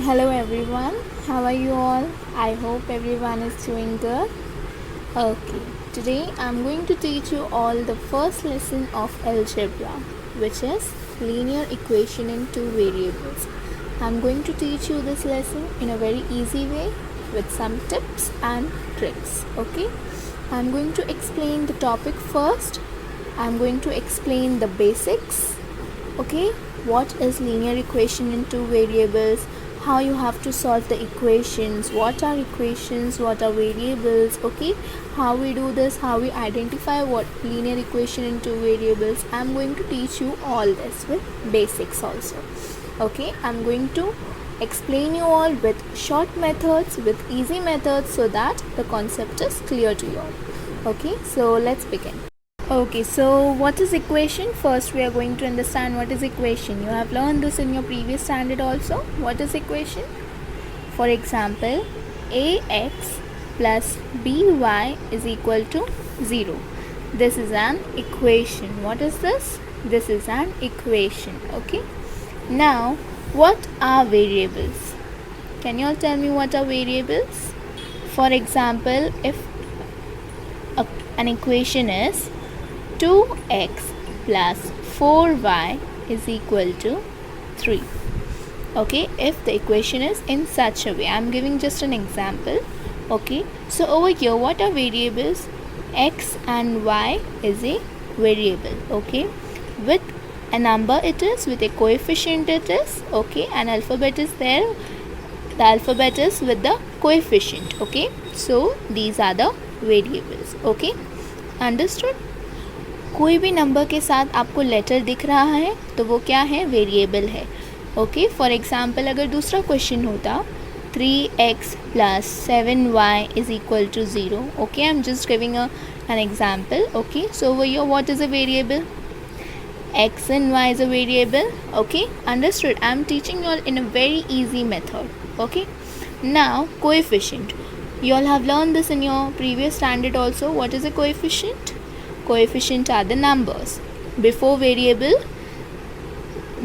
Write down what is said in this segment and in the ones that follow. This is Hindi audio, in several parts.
Hello everyone, how are you all? I hope everyone is doing good. Okay, today I'm going to teach you all the first lesson of algebra, which is linear equation in two variables. I'm going to teach you this lesson in a very easy way with some tips and tricks. Okay, I'm going to explain the topic first. I'm going to explain the basics. Okay, what is linear equation in two variables, how you have to solve the equations, what are equations, what are variables, okay, how we do this, how we identify what linear equation in two variables. I'm going to teach you all this with basics also. Okay, I'm going to explain you all with short methods, with easy methods, so that the concept is clear to you all. Okay, so let's begin. Okay, so what is equation? First we are going to understand what is equation. You have learned this in your previous standard also. What is equation? For example, ax plus by is equal to 0. This is an equation. What is this? This is an equation. Okay. Now, what are variables? Can you all tell me what are variables? For example, if an equation is 2x plus 4y is equal to 3. Okay, if the equation is in such a way, I'm giving just an example. Okay, so over here what are variables? X and y is a variable. Okay, with a number it is, with a coefficient it is. Okay, an alphabet is there, the alphabet is with the coefficient. Okay, so these are the variables. Okay, understood? कोई भी नंबर के साथ आपको लेटर दिख रहा है तो वो क्या है? वेरिएबल है. ओके, फॉर एग्जांपल अगर दूसरा क्वेश्चन होता 3x plus 7y is equal to 0. Okay, I'm just giving an example. Okay, so over here what is a variable? X and y is a variable. Okay, understood? I'm teaching you all in a very easy method. Okay, now coefficient. You all have learned this in your previous standard also. What is a coefficient? Coefficient are the numbers. Before variable,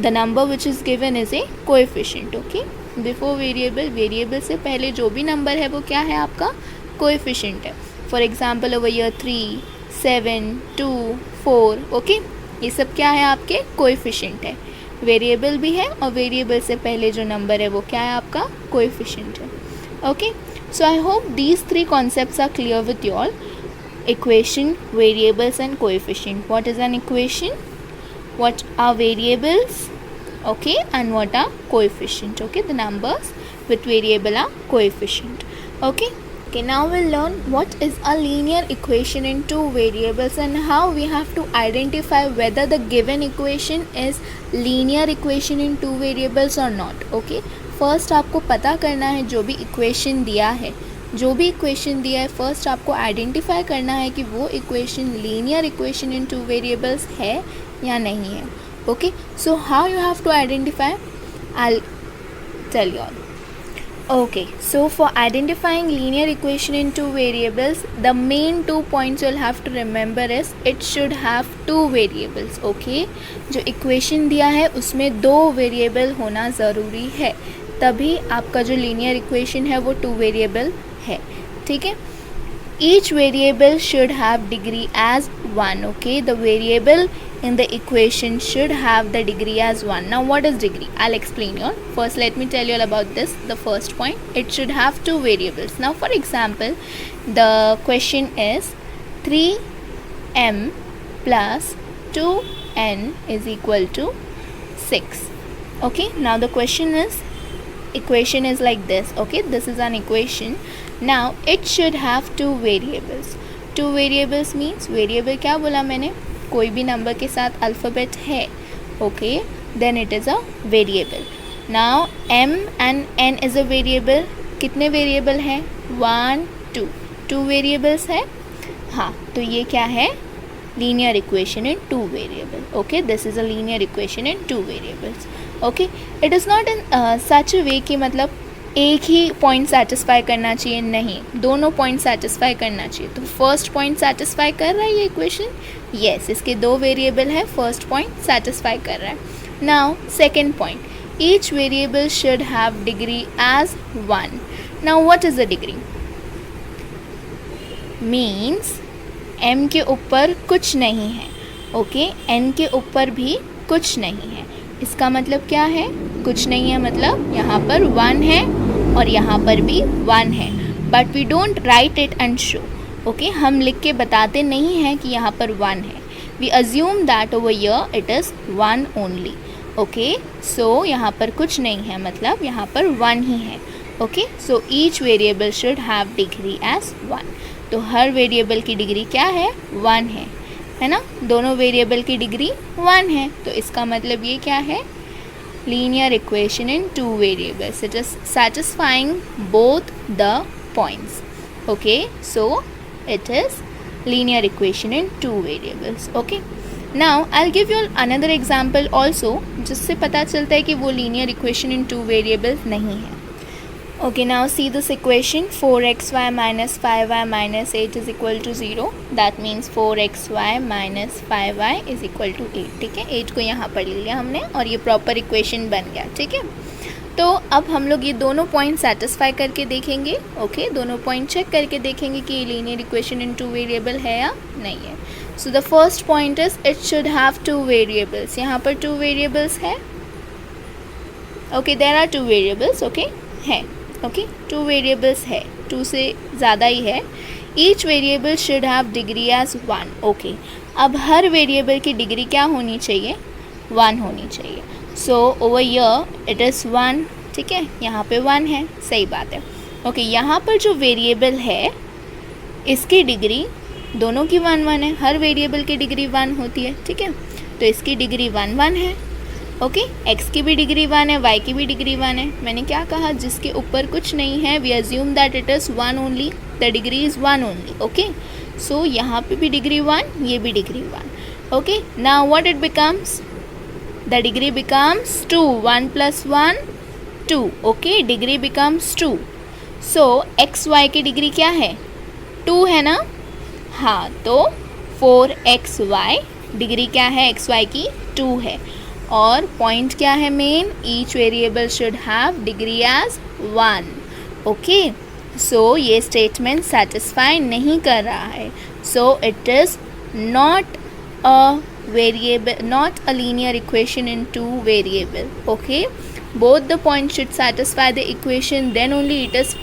the number which is given is a coefficient. Okay, before variable, variable से पहले जो भी number है वो क्या है आपका? Coefficient है. For example over here 3, 7, 2, 4. Okay, ये सब क्या है आपके? Coefficient है. Variable भी है और variable से पहले जो number है वो क्या है आपका? Coefficient है. Okay, so I hope these three concepts are clear with you all. Equation, variables and coefficient. What is an equation? What are variables? Okay, and what are coefficient? Okay, the numbers with variable are coefficient. Okay, now we'll learn what is a linear equation in two variables and how we have to identify whether the given equation is linear equation in two variables or not. Okay, first आपको पता करना है जो भी equation दिया है, फर्स्ट आपको आइडेंटिफाई करना है कि वो equation linear equation in two variables है या नहीं है. Okay, so how you have to identify? I tell you all. Okay, so for identifying linear equation in two variables, the main 2 points you'll have to remember is it should have two variables. Okay, जो equation दिया है उसमें दो variable होना ज़रूरी है, तभी आपका जो linear equation है वो two variable है. ठीक है, each variable should have degree as 1. Okay, the variable in the equation should have the degree as 1. Now what is degree? I'll explain you all. First let me tell you all about this. The first point, it should have two variables. Now for example, the question is 3m plus 2n is equal to 6. Okay, now the equation is like this. Okay, this is an equation. Now it should have two variables. Two variables means variable क्या बोला मैंने? कोई भी नंबर के साथ अल्फ़ाबेट है. Okay, then it is a variable. Now m and n is a variable. कितने वेरिएबल हैं? 1, 2. टू वेरिएबल्स है. हाँ, तो ये क्या है? Linear equation in two variable. Okay, this is a linear equation in two variables. Okay, it is not in such a way कि मतलब एक ही पॉइंट सेटिस्फाई करना चाहिए. नहीं, दोनों पॉइंट सेटिस्फाई करना चाहिए. तो फर्स्ट पॉइंट सेटिस्फाई कर रहा है ये इक्वेशन? यस, इसके दो वेरिएबल है, फर्स्ट पॉइंट सेटिस्फाई कर रहा है. Now second point, each variable should have degree as 1. Now what is the degree? Means m के ऊपर कुछ नहीं है, ओके, n के ऊपर भी कुछ नहीं है. इसका मतलब क्या है? कुछ नहीं है मतलब यहाँ पर 1 है और यहाँ पर भी 1 है, but we don't write it and show. Okay, हम लिख के बताते नहीं हैं कि यहाँ पर 1 है. We assume that over here it is 1 only. Okay, so यहाँ पर कुछ नहीं है मतलब यहाँ पर 1 ही है. Okay, so each variable should have degree as 1. तो हर वेरिएबल की डिग्री क्या है? 1 है ना. दोनों वेरिएबल की डिग्री 1 है, तो इसका मतलब ये क्या है? Linear equation in 2 variables. It is satisfying both the points. Okay, so it is linear equation in 2 variables. Okay, now I'll give you another example also, जिससे पता चलता है कि वो linear equation in 2 variables नहीं है. Okay, now see this equation. 4xy minus 5y minus 8 is equal to 0. That means 4xy minus 5y is equal to 8. ठीक है, 8 को यहाँ पर ले लिया हमने और ये प्रॉपर इक्वेशन बन गया. ठीक है, तो अब हम लोग ये दोनों पॉइंट सेटिस्फाई करके देखेंगे. ओके, दोनों पॉइंट चेक करके देखेंगे कि ये लीनियर इक्वेशन इन 2 वेरिएबल है या नहीं है. So the first point is it should have 2 variables. यहाँ पर 2 वेरिएबल्स है. Okay, there are 2 variables. Okay, है. ओके, 2 वेरिएबल्स है, 2 से ज़्यादा ही है. Each variable should have degree as 1. Okay, अब हर वेरिएबल की डिग्री क्या होनी चाहिए? 1 होनी चाहिए. सो ओवर हियर इट इज़ 1. ठीक है, यहाँ पे 1 है, सही बात है. ओके, यहाँ पर जो वेरिएबल है इसकी डिग्री दोनों की 1 1 है. हर वेरिएबल की डिग्री 1 होती है. ठीक है, तो इसकी डिग्री 1 1 है. ओके, x की भी डिग्री 1 है, y की भी डिग्री 1 है. मैंने क्या कहा? जिसके ऊपर कुछ नहीं है we assume that it is 1 only, the degree is 1 only. Okay, so यहाँ पे भी डिग्री 1, ये भी degree 1. Okay, now what it becomes? The degree becomes 2. 1 + 1 2. Okay, degree becomes 2. So x y की डिग्री क्या है? 2 है ना. हाँ, तो 4xy डिग्री क्या है? एक्स वाई की 2 है. और पॉइंट क्या है main? Each variable should have degree as 1. Okay, so ये स्टेटमेंट सेटिस्फाई नहीं कर रहा है. So it is not a variable, not a linear equation in 2 variable. Okay, both the point should satisfy the equation, then only it is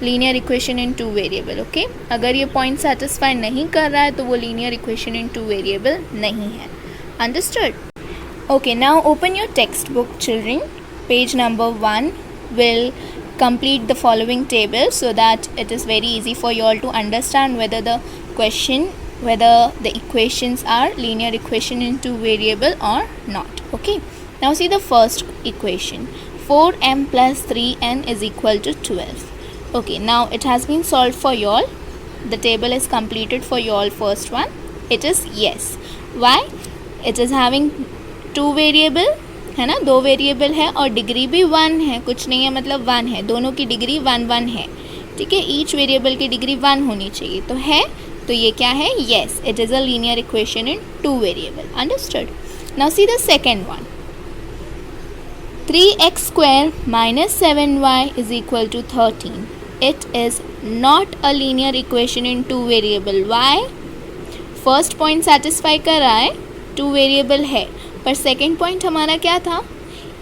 linear equation in 2 variable. Okay, अगर ये पॉइंट सेटिस्फाई नहीं कर रहा है तो वो लीनियर इक्वेशन इन 2 वेरिएबल नहीं है. Understood? Okay, now open your textbook, children. Page number 1 will complete the following table so that it is very easy for you all to understand whether the question, whether the equations are linear equation in 2 variable or not. Okay, now see the first equation. 4m plus 3n is equal to 12. Okay, now it has been solved for you all. The table is completed for you all. First one, it is yes. Why? It is having 2 variable है ना, 2 वेरिएबल है और डिग्री भी 1 है. कुछ नहीं है मतलब 1 है. दोनों की डिग्री 1 1 है. ठीक है, ईच वेरिएबल की डिग्री 1 होनी चाहिए. तो है, तो ये क्या है? Yes, it is a linear equation in 2 variable. Understood? Now see the second one. 3x² minus 7y is equal to 13. It is not a linear equation in 2 variable. Why? First point satisfy कर रहा है, 2 वेरिएबल है, पर सेकेंड पॉइंट हमारा क्या था?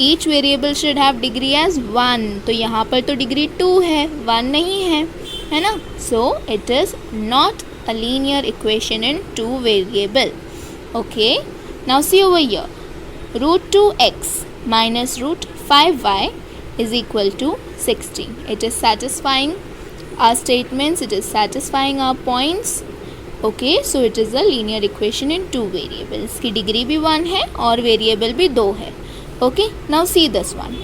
Each variable should have degree as 1. तो यहाँ पर तो डिग्री 2 है, 1 नहीं है ना. So it is not a linear equation in 2 variable. Okay, now C over here. √2x minus √5y is equal to 16. It is satisfying our statements, it is satisfying our points. Okay, so it is a linear equation in 2 variable. इसकी डिग्री भी 1 है और वेरिएबल भी 2 है. Okay, now see this one.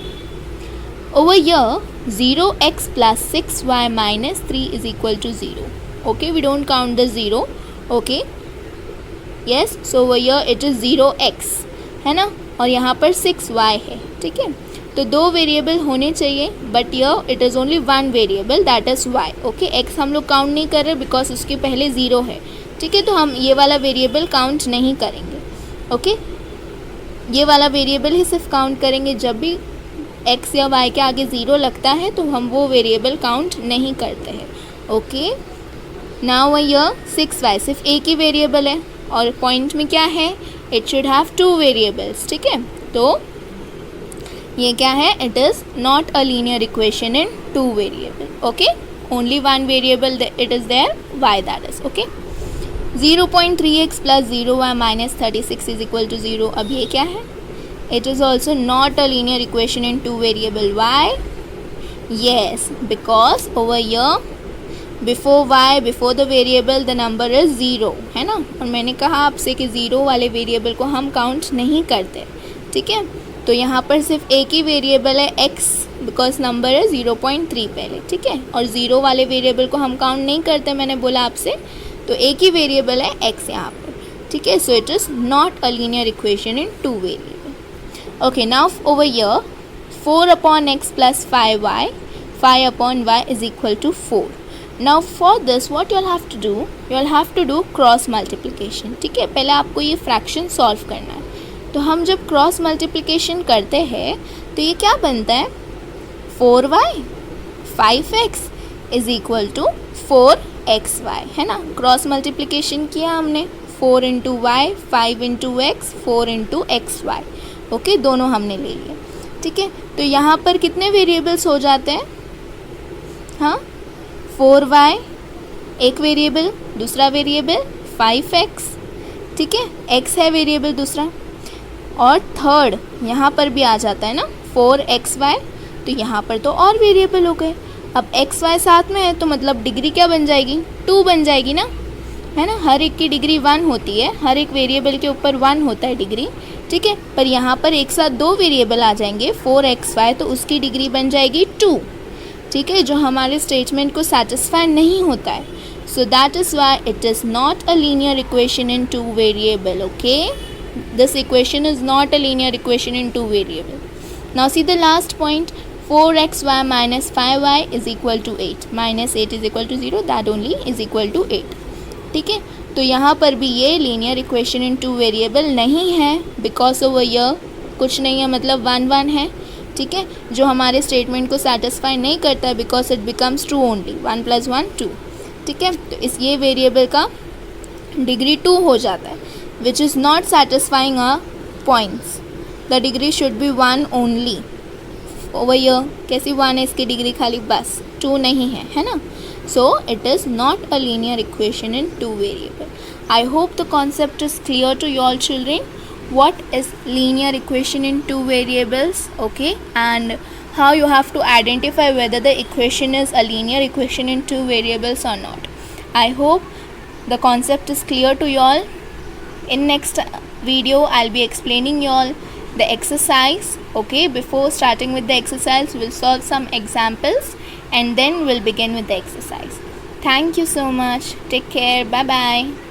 Over here 0x plus 6y minus 3 is equal to 0. Okay, we don't count the 0. Okay, yes, so over here it is 0x है ना, और यहाँ पर 6y है. ठीक है, तो 2 वेरिएबल होने चाहिए, but here it is only 1 variable, that is y. Okay, x हम लोग काउंट नहीं कर रहे बिकॉज उसके पहले 0 है. ठीक है, तो हम ये वाला वेरिएबल काउंट नहीं करेंगे. ओके, ये वाला वेरिएबल ही सिर्फ काउंट करेंगे जब भी x या y के आगे 0 लगता है तो हम वो वेरिएबल काउंट नहीं करते हैं. ओके, नाउ हियर 6y सिर्फ एक ही वेरिएबल है और पॉइंट में क्या है, इट शुड हैव 2 वेरिएबल्स. ठीक है, तो ये क्या है, it is not a linear equation in 2 variable. Okay, only 1 variable it is there, y that is. Okay, 0.3x plus 0y minus 36 is equal to 0. अब ये क्या है, it is also not a linear equation in 2 variable. Why? Yes, because over here before y before the variable the number is 0, है ना. और मैंने कहा आपसे कि 0 वाले वेरिएबल को हम काउंट नहीं करते. ठीक है, तो यहाँ पर सिर्फ एक ही वेरिएबल है x, बिकॉज नंबर है 0.3 पहले. ठीक है, और 0 वाले वेरिएबल को हम काउंट नहीं करते, मैंने बोला आपसे. तो एक ही वेरिएबल है x यहाँ पर. ठीक है, so it is not a linear equation in 2 variable. Okay, now over here 4 upon x plus 5y, 5 upon y is equal to 4. Now for this what you'll have to do, you'll have to do cross multiplication. ठीक है, पहले आपको ये फ्रैक्शन सॉल्व करना है. तो हम जब क्रॉस मल्टीप्लिकेशन करते हैं तो ये क्या बनता है, 4y 5x is equal to 4xy, है ना. क्रॉस मल्टीप्लिकेशन किया हमने, 4 into y, 5 into x, 4 into x y. Okay, दोनों हमने ले लिए. ठीक है, तो यहाँ पर कितने वेरिएबल्स हो जाते हैं, हाँ, 4y एक वेरिएबल, दूसरा वेरिएबल 5x. ठीक है, x है वेरिएबल दूसरा, और थर्ड यहाँ पर भी आ जाता है ना 4xy. तो यहाँ पर तो और वेरिएबल हो गए. अब xy साथ में है तो मतलब डिग्री क्या बन जाएगी, 2 बन जाएगी ना, है ना. हर एक की डिग्री 1 होती है, हर एक वेरिएबल के ऊपर 1 होता है डिग्री. ठीक है, पर यहाँ पर एक साथ 2 वेरिएबल आ जाएंगे 4xy, तो उसकी डिग्री बन जाएगी 2. ठीक है, जो हमारे स्टेटमेंट को सेटिस्फाई नहीं होता है. So that is why it is not a linear equation in 2 variable. Okay, this equation is not a linear equation in 2 variable. Now see the last point, 4xy minus 5y is equal to 8, minus 8 is equal to 0, that only is equal to 8. ठीक है, तो यहाँ पर भी ये लीनियर इक्वेशन इन 2 वेरिएबल नहीं है, बिकॉज ओवर हियर कुछ नहीं है, मतलब 1 1 है. ठीक है, जो हमारे स्टेटमेंट को सेटिस्फाई नहीं करता है, because it becomes true only, 1 + 1 2. ठीक है, तो इस ये वेरिएबल का डिग्री 2 हो जाता है, which is not satisfying a points. The degree should be 1 only. Over here कैसी 1 है इसकी डिग्री खाली, बस 2 नहीं है, है ना. So it is not a linear equation in 2 variable. I hope the concept is clear to you all children. What is linear equation in 2 variables, okay, and how you have to identify whether the equation is a linear equation in 2 variables or not. I hope the concept is clear to you all. In next video I'll be explaining you all the exercise. Okay, before starting with the exercise we'll solve some examples and then we'll begin with the exercise. Thank you so much. Take care. Bye bye.